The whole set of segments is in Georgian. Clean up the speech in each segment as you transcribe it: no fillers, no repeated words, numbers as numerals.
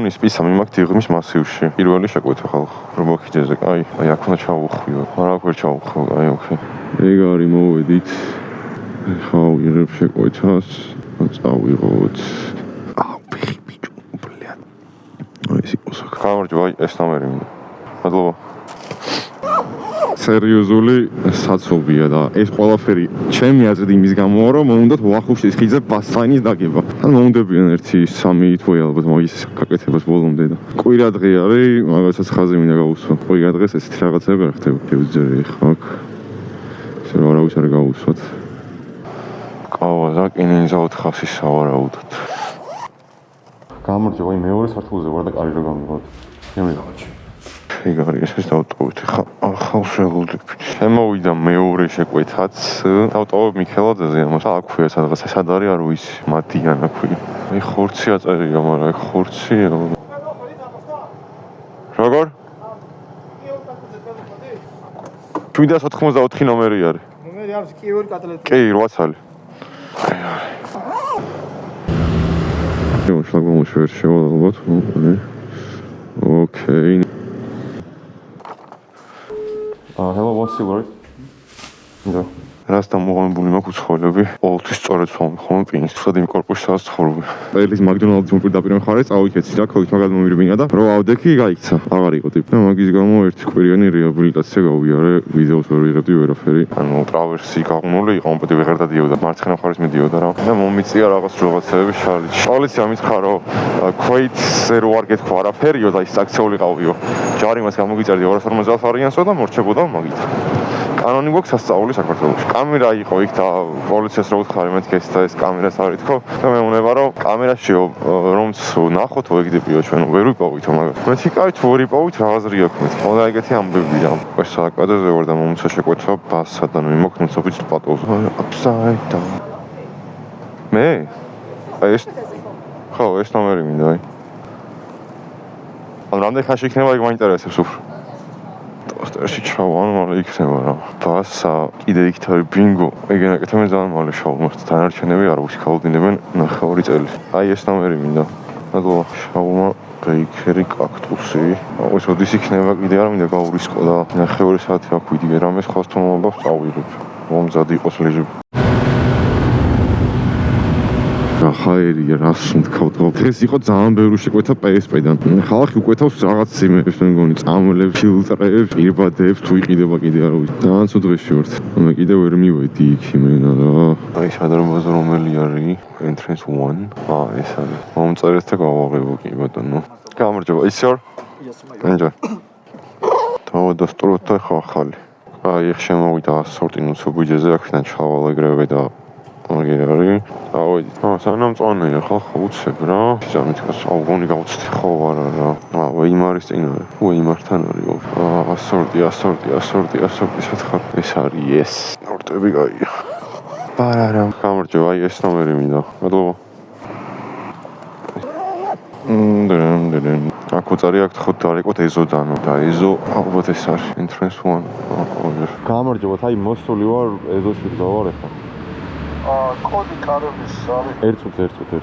მეგონის პისა მიმაქ დიღმის მასივში. პირველი შეკვეთა ხალხ. რობოქიძეზე, აი აქ უნდა ჩავუხვიო. არა აქ ვერ ჩავუხვო, აი ოკეი. ეგ არის მოვედით. ხა ვიღებ შეკვეთას. წავიღოთ. აუ, ფეხი ბიჭო, ბლად. აი ეს იყო საკ. გამარჯობა, აი ეს ნომერი მინდა. მადლობა. სერიოზული საცობია და ეს ყველაფერი ჩემი აზრით იმის გამოა რომ მომუნდათ ვახუშტის ხიდზე ბასლაინის დაგება. ან მომუნდებიან 1-3 თვე ალბათ მაგის გაკეთებას ბოლომდე და კვირა დღე არის, მაგასაც ხაზი მინდა გავუსვა. კვირა დღეს ესეთი რაღაცები არ ხდება. შევძერე ხა აქ. ესე რომ არავის არ გავუსვათ. ყავა და კინინზა 400-ის სავარაუდოდ. გამარჯობა, მეორე სართულზე ვარ და კარი რო გამიგოთ. შემიგავაჩი. ეგ არის ეს დავტოვეთ ხა ახალს ველოდებით. შემოვიდა მეორე შეკვეთაც. დავტოვებ მიქელაძეზე ამას. აქვეა სადღაც სად არის არ ვიცი. მათიან აქვეა. აი ხორცი აწერია, მაგრამ ეგ ხორცია. როგორ? 794 ნომერი არის. ნომერი არის კიევი კატალეტი. კი, 8 წელი. იო, შეგმო შევერ შევალოთ. ოკეი. Hello, what's your word? Да. Რასთან მოღონებული მაქვს უცხოელები, ყოველთვის სწორედ ხომ პინის, სად იმ კორპუსშია ცხოვრობ. ელის მაკდონალდს მოპირდაპირ მხარეს წავიქეცი და ქოით მაგალ მომირბინა და რო ავდექი გაიქცა. აღარ იყო ტიპი. და მაგის გამო ერთი კვირიანი რეაბილიტაცია გავიარე, ვიდეოს ვერ ვიღებდი ვერაფერი. ანუ ტრავერსი გაღუნული იყო, ამბობდი ვეღარ დადიოდა, მარცხენა მხარეს მიდიოდა რა. და მომიწია რაღაცები შალით. პოლიცია მითხრა რომ ქოითზე რო არ გეთქვა არაფერიო და ის აქცეული ყავიო. ჯარიმას გამოგიწერდი 250 არიანსო და მორჩებოდა მაგით. კანონი გვაქვს სასწაული საქართველოში. კამერა იყო იქ და პოლიციას რო ვთქარი მეთქე ეს და ეს კამერას არ ვითქო. და მე უნება რომ კამერაშიო რომც ნახოთ ვეგდებიო ჩვენ ვერ ვიპოვვითო მაგრამ. მეთქი კაი თუ ვერ ვიპოვით რა აზრი აქვს მეთქი. ხოდა ეგეთი ამბები რა. ეს საკადაზე ვარ და მომცა შეკვეთა ბასსა და მიმოქნით ოფიცრ პატოზე. Upside down. მე? აი ეს ხო ეს ნომერი მინდა აი. ან რამდენი ხანში იქნება ეგ მაინტერესებს უფრო. სტერში ჩავან მალე იქნება რა. ბასა კიდე იქ თავი ბინგო. ეგენ აკეთებენ ძალიან მალე შაუმართ. დანარჩენები არ უშქაუდინებენ 9 წელი. აი ეს ნომერი მინდა. მადლობა. შაუმა ბეიქერი კაქტუსი. ეს ოდის იქნება კიდე არ მინდა გაურისკო და 9 საათი აქ ვიდიგე რამე სხვა თომობას წავიღებ. მომზად იყოს ლეჟები. ხაერია რას უნდქავთ დღეს იყო ძალიან ბევრი შეკვეთა PSP-დან. ხალხი უკვეთავს რაღაც სიმებს, მე მგონი წამლებს, ფილტრებს, პირბადებს, თუ იყიდება კიდე არ ვიცი. ძალიან ცუდ დღეში ვართ. მე კიდე ვერ მივედი იქ იმენა რა. აი სადარბაზო რომელი არის? Entrance 1. ეს არის. მომწერეთ და გავაღებო კი ბატონო. გამარჯობა, is your? Yes, my God. Enjoy. დავადასტუროთ და ხა ახალი. აი ხ შემოვიდა სორტინუს ბუჯეზე აქედან ჩავალ ეგრევე და მაგერი ავედი. სანამ წონია ხალხო უცებ რა. სამითქოს აუგონი გავუცდი ხო არა რა. ვეიმარის წინ არის. ვეიმართან არის. ასორტი სათხარ. ეს არის ეს. ნორტები გაია. პარარა. გამარჯობა, აი ეს ნომერი მინდა. მადლობა. აქ უწარი აქ ხოთ არ იყოთ ეზოდანო და ეზო ალბათ ეს არის entrance 1. გამარჯობა, აი მოსული ვარ ეზოში გავარ ახლა. კოდი კარების არის. ერთ წუთი.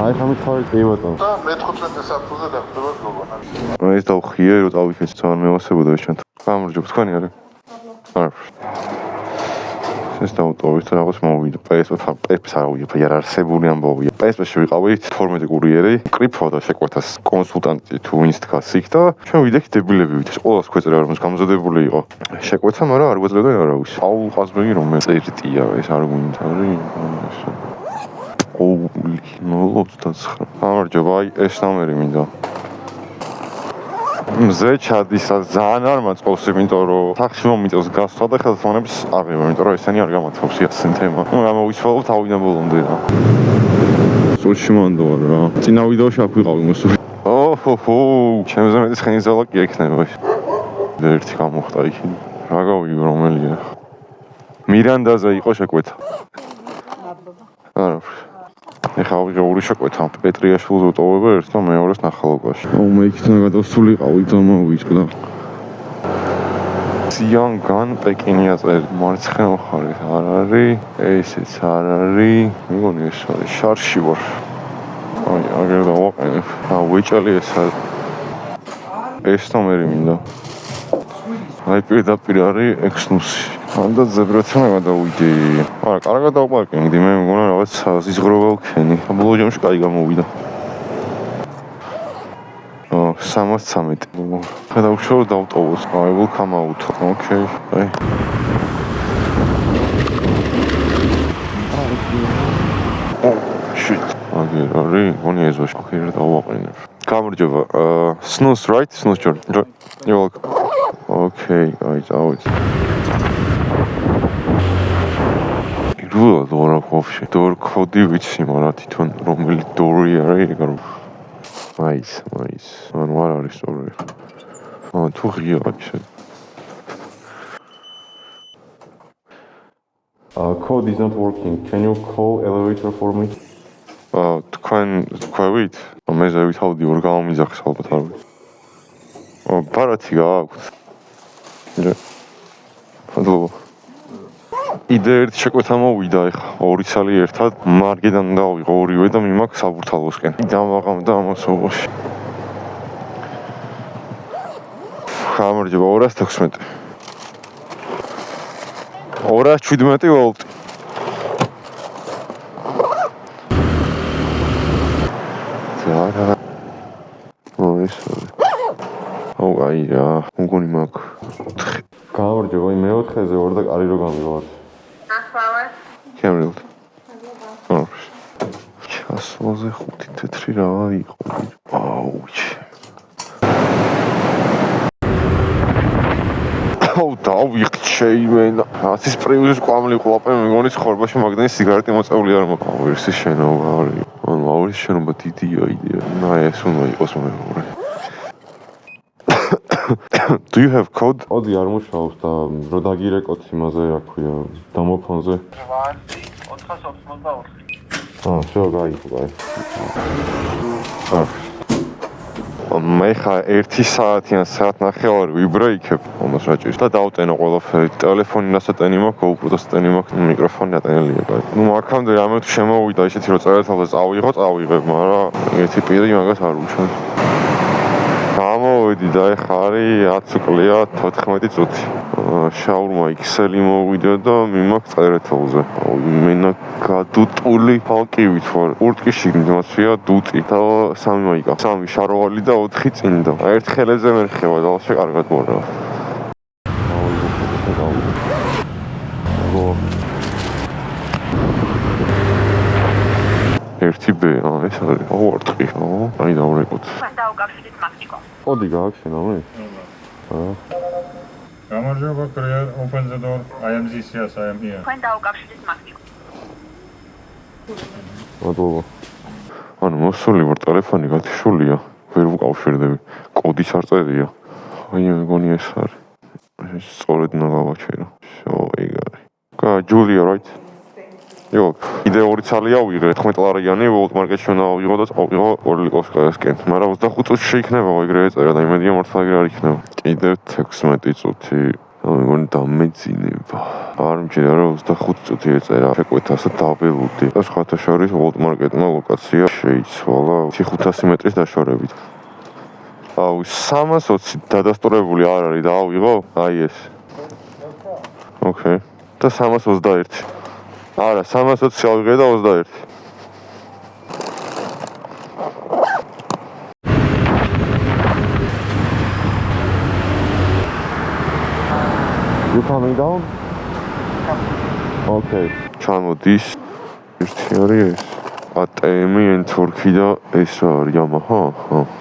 აი ხა მითხარი კი ბატონო. და მე-15 საათზე გახდება გოგონა. ეს დავხიე რომ წავიქეცი ძალიან მევასებოდა ეს ჩვენთან. გამარჯობა, თქვენი არის? არა. ეს დავტოვეთ რაღაც მოვიდა. PSP-ს არავითარ არ არსებული ამბავია. PSP-ში ვიყავით 12 კურიერი, კრიფოდა შეკვეთას კონსულტანტი თუ ვინც დგას იქ და ჩვენ ვიდექით დებილები ვით. ეს ყოველს ქვეწრა რომ გამზადებული იყო. შეკვეთა, მაგრამ არ გვეძლევდა არავის. აუ ყაზბეგი რომ მე წერტია ეს არ გვინდა არის. ოული 029. გამარჯობა, აი ეს ნომერი მინდა. მზე ჩადისა ძალიან არ მაწყობს, იმიტომ რომ თახში მომიწევს გასვლა და ხელთმონებს აღიმა, იმიტომ რომ ესენი არ გამართავს იასენ თემა. გამოვიცვალო თავიდან ბოლომდე რა. სულში მანდო რა. წინა ვიდეოში აქ ვიყავი მოსული. ოჰო, ჩემზე მეტი ცხენი ზალა კი ექნება. ერთი გამოხდა იქ. რა გავიგო რომელია? მირანდაზე იყო შეკვეთა. არა. ეხლა ვიღე ორი შეკვეთა პეტრიაშვილს ვუტოვებ ერთ და მეორეს ნახალობაში. მე იქიდან გადავსულიყავი და მოვიწყდა. სიანგან პეკინია წერ მარცხენა მხარეს არ არის, ესეც არ არის. მეგონი ეს არის შარში ვარ. აი აგერ დავაყენებ. ბიჭალი ესა. ეს ნომერი მინდა. აი პირდაპირ არის ექსნუსი. ანდა ზებრაცნა გადავიდე. არა, კარგად დავპარკინგდი, მე მგონა რაღაც ზიზღრობა ვქენი. ბოლო ჯამში კაი გამოვიდა. 313. გადავშოვ დავტოვოს. I will come out. Okay. აი. Shit. Okay, არის, გონი ეზოში. Okay, რა დავაყენებ. გამარჯობა. Snooze, right? Snooze George. You're welcome. Okay, აი წავით. პირველად ვარ ყოფში. დორ კოდი ვიცი, მაგრამ თვითონ რომელი დორი არის, ეგ არ მაის. მან ვარ არის სწორი. თუ ღია აჩე. Code is not working. Can you call elevator for me? თქვენ ვით? მე ზევითავდი ორ გამომიძახეს ალბათ არ ვიცი. ბარათი გააქვთ. მადლობა. იდეა ერთ შეკვეთა მოვიდა ეხა ორი ცალი ერთად მარგედან დავიღო ორივე და მიმაქ საბურთალოსკენ დამაღამდა ამასობაში გამარჯობა 216 217 ვოლტი ზარა ეს აი რა მგონი მაგ გამარჯობა მე-4-ზე ვარ და კარი რო გამივარ ახლა კემრილ. ჩასვაზე 5 თეთრი რა იყო. აუჩ. დავიხ შეიმენა. ათის პრიუზის კვამლი ყლაპე მეგონის ხორბაში მაგდენი სიგარეტი მოწეული არ მაქვს. ვერსი შენობა არის. ან ვაურის შენობა დიდია იდეა. ეს უნდა იყოს მეორე. Do you have code? ოდი არ მუშაობს და რო დაგირეკოთ იმაზე, რა ქვია, დამოფონზე. 484. შო გაიგო. მე ხა 1 საათიან საათნახევარი ვიბრეიქებ, ამას რაჭირს და დავტენო ყველაფერი. ტელეფონი ნასატენი მაქვს, GoPro ნასატენი მაქვს, მიკროფონი ატენელია, კაი. ნუ აქამდე რამე თუ შემოვიდა ისეთი რომ წერეთელზე წავიღებ, მაგრამ ერთი პირი მაგას არ უჩვენს. გამოვედი და ეხა არის 10 წლია 14 წუთი. შაურმა XL-ი მოვიდა და მიმაქ წერეთელზე. მენა გადუტული ფალკივით ვარ. ურტკი შიგნით მასია დუტი და 3 მაიკა. 3 შაროვალი და 4 წინდა. ერთ ხელებზე მერხება და ასე კარგად მორა. ერთი ბ, ეს არის. ვარტყი. აი დავრეკოთ. დაუკავშირეთ მაგნიკო. ოდი გააქშენა მე? გამარჯობა, Career, open the door. I am this, yes, I am here. თქვენ დაუკავშირეთ მაგნიკო. მადლობა. ანუ მოსული ვარ ტელეფონი გათიშულია. ვერ ვუკავშირდები. კოდის არ წერია. აი მეგონი ეს არის. ეს სწორედ უნდა გავაჩერო. ეგ არის. Julia, right? Jo, იდეა ორი ცალი ავიღე, 11 ლარიანი ვოლტ მარკეტში უნდა ავიღო და წავიღო ორლიკოვსკაიასკენ. მაგრამ 25 წუთში შეიქნება ეგრე ეწერა და იმედია მართლა ეგრე არ იქნება. კიდევ 16 წუთი. მეგონი დამეძინება. არ მჭირდა რომ 25 წუთი ეწერა. შეკვეთას და დაბელუდი. და სხვათა შორის ვოლტ მარკეტმა ლოკაცია შეიცვალა 500 მეტრის დაშორებით. აუ 320 დადასტურებული არ არის და ავიღო? აი ეს. ოკეი. და 321. არა, 320 ავიღე და 21. You coming down? Okay. ჩამოდის. ერთი არის ეს. ATM-ი N-Torque და ეს არის Yamaha.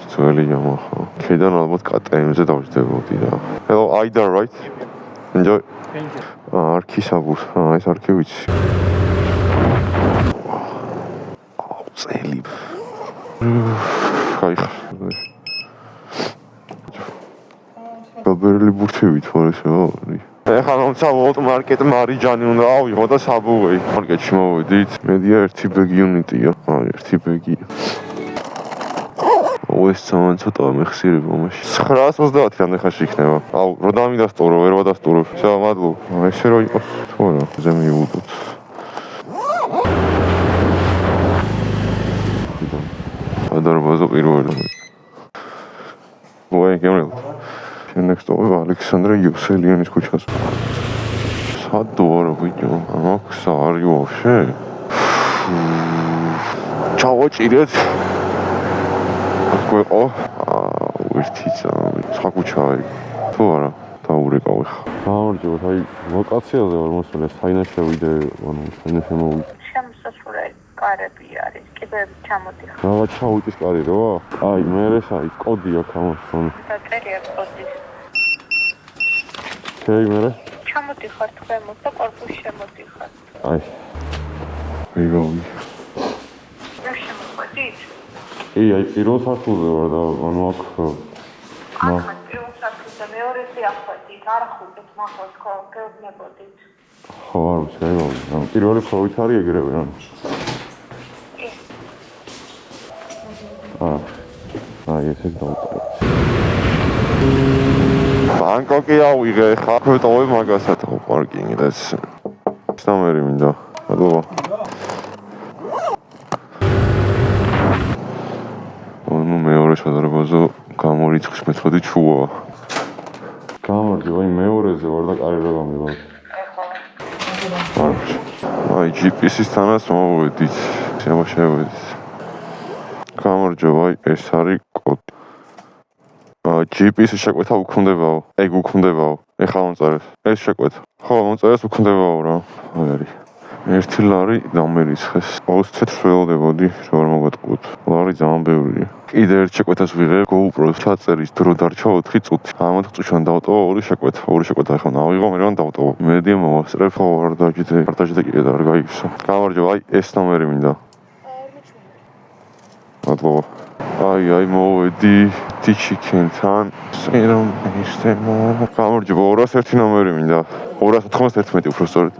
ძველი Yamaha. ქედან ალბათ ATM-ზე დავждდებოდი და. Hello, Aida, right? Enjoy. Thank you. არქისაბურს. ეს არქი ვიცი. წელი. ხაიხ. გაბერილი ბურთებით ვარ ესე ვარ. ეხლა მომცა ვოლტ მარკეტ მარიჯანი უნდა ავიღო და საბუღეი. მარკეტში მოვედით. მედია 1 ბეგი იუნიტია. აი 1 ბეგი. ეს ძალიან ცოტა მეხსიერება მაშინ. 930 რამდენი ხანში იქნება. აუ, რო დამიდასტურო, ვერ ვადასტურო. შევა მადლობა. ესე რო იყოს, თუ არა, ზე მივუდოთ. ადარბაზო პირველი. ვაი, გემრიელ. შემდეგ სტოვებ ალექსანდრე იოსელიანის ქუჩას. სად ვარ ბიჭო? აქ სარი ვაფშე? ჩავაჭირეთ. აკვეყო. ერთი წამი. სხვა ქუჩაა იქ. თუ არა, დაურეკავ ხა. გამარჯობა, აი ლოკაციაზე ვარ მოსული, საინას შევიდე, ანუ საინას შემოვიდე. შემოსასვლელი კარები არის, კიდევ ჩამოდიხარ. რა ჩაუტის კარი რა? აი, მე ეს აი კოდი აქვს ამას. დაწერია კოდის. შეი მე? ჩამოდიხარ თქვენმოთ და კორპუსში შემოდიხარ. აი. ვიგავი. რა შემოყვეთ? აი, პირველ სართულზე ვარ და ანუ აქ ახლა პირველ სართულზე მეორე სიახლოვით, არ ხვდით მახოს გეუბნებოდით. ხო, არ ვიცი, აი, პირველი ფლორით არის ეგრევე რა. აი, ესე დავწერე. ბანკოკი ავიღე, ხა ვეტოვე მაგასაც პარკინგი და ეს. სამერი მინდა. მადლობა. ანუ მეორე შედარებაზე გამორიცხვის მეთოდი ჩუაა. გამარჯობა, აი მეორეზე ვარ და კარი რა გამიგო. აი GPS-ის თანაც მოვედით. შემოშევედით. გამარჯობა, აი ეს არის კოდი. GPS-ის შეკვეთა უქმდებაო. ეგ უქმდებაო. ეხლა მომწერეს. ეს შეკვეთა. ხო, მომწერეს უქმდებაო რა. აი არის. ერთი ლარი დამერიცხეს. 20 ველოდებოდი, რომ არ მოგატყუოთ. ლარი ძალიან ბევრია. კიდე ერთ შეკვეთას ვიღებ, GoPro-ს ჩაწერის დრო დარჩა 4 წუთი. ამათ წუთში დავტოვა ორი შეკვეთა. ორი შეკვეთა ახლა ნავიღო, მე რა დავტოვა. მედია მოვასწრებ, ხო არ დაჯდე კიდე და არ გაიგისო. გამარჯობა, აი ეს ნომერი მინდა. მადლობა. აი მოვედი ტიჩიკენთან. სერომ ისტემო. გამარჯობა, 201 ნომერი მინდა. 291 უფრო სწორედ.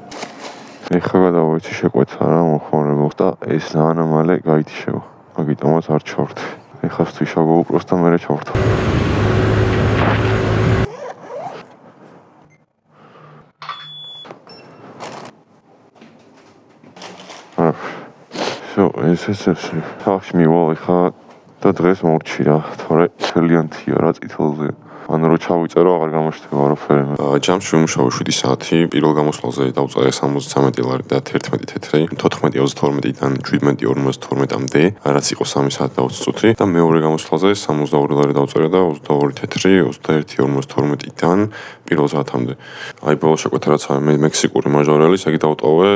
ეხლა გადავეცი შეკვეთა რა მოხმარებელს და ეს ანამალე გაითიშება. მაგიტომაც არ ჩავრდი. ეხლა ვთვიშავ GoPro-ს და მერე ჩავრდი. ეს ხალხი მივალ ხა და დღეს მორჩი რა, თორე ცელიანთია რა წითელზე. ანუ რო ჩავიწერო აღარ გამოჩნდება არაფერი. ჯამში ვიმუშაო 7 საათი, პირველ გამოსვლაზე დავწერე 73 ლარი და 11 თეთრი, 14:22-დან 17:52-მდე, რაც იყო 3 საათი და 20 წუთი და მეორე გამოსვლაზე 62 ლარი დავწერე და 22 თეთრი, 21:52-დან პირველ საათამდე. აი ბოლოს შეკვეთა რაც მე მექსიკური მაჟორელი, საგი დავტოვე,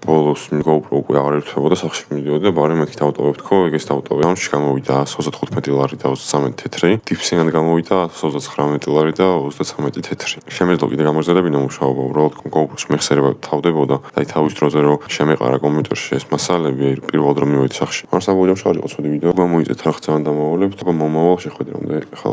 ბოლოს GoPro უკვე აღარ ერთვებოდა, სახში მიდიოდა და ბარი მეკი დავტოვებ თქო, ეგეს დავტოვე. ამში გამოვიდა 115 ლარი და 23 თეთრი, დიფსიდან გამოვიდა 129 ლარი და 33 თეთრი. შემეძლო კიდე გამოზადებინა მუშაობა, უბრალოდ GoPro-ს მეხსიერება თავდებოდა და აი თავის დროზე რომ შემეყარა კომპიუტერში ეს მასალები, პირველად რომ მივედი სახში. მარსა გოჯამში არ იყო ცუდი ვიდეო. გამოიწეთ რა ძალიან დამავალებთ, მომავალ შეხვედრამდე ხალხ.